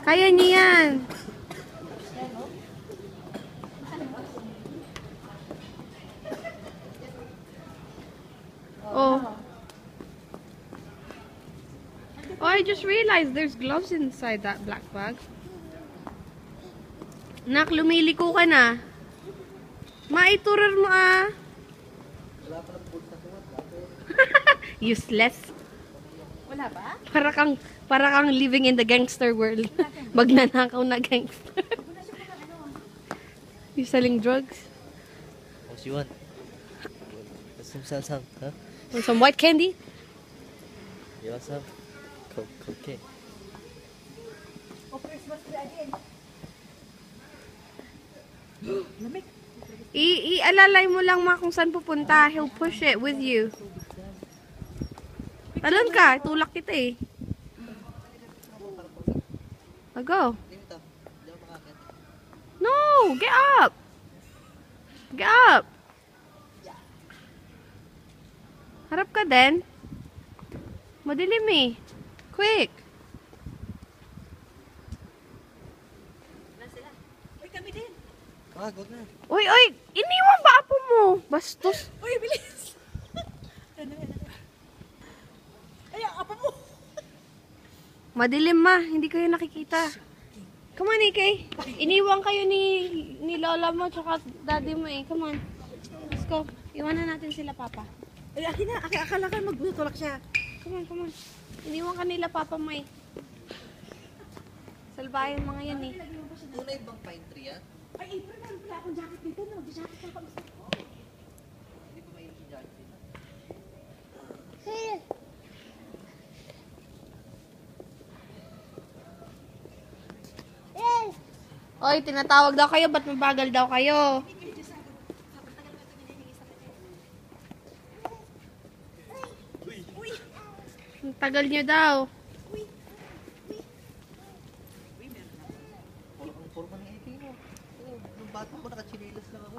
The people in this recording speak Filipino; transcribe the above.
Kaya niya yan. Oh. Oh, I just realized there's gloves inside that black bag. Nak, lumiliko ka na. Maiturar mo ah. Useless. Wala ba? Para kang living in the gangster world. Magnanakaw na gangster. You selling drugs? What you want? Some, huh? Want some white candy? You want some? Cocaine. O Christmas tree again. Lamig. Ialalay mo lang ma kung saan pupunta. He'll push it with you. Talon ka. Tulak kita eh. Go. No! Get up! Get up! Harap ka din. Madilim eh. Quick! Uy, kami din. Wag na. Uy! Iniwan ba apo mo? Bastos. Uy, bilis. Ay, ang apa mo. Madilim ma. Hindi kayo nakikita. Come on, Ikay. Iniwan kayo ni lola mo tsaka daddy mo eh. Come on. Let's go. Iwanan natin sila, papa. Ay, akin na. Akala ka magtutulak siya. Come on. Iniwan ka nila, papa mo eh. Salbayan mga yan eh. Una ibang pine tree yan? Ay, April, wala akong jacket dito. Nag-jacket ka pa. Hindi ko mainit yung jacket dito. Oy, tinatawag daw kayo. Ba't mabagal daw kayo? Ang tagal nyo daw. Ang forma ng 18 mo. Nung bata ko, nakachinilas lang ako.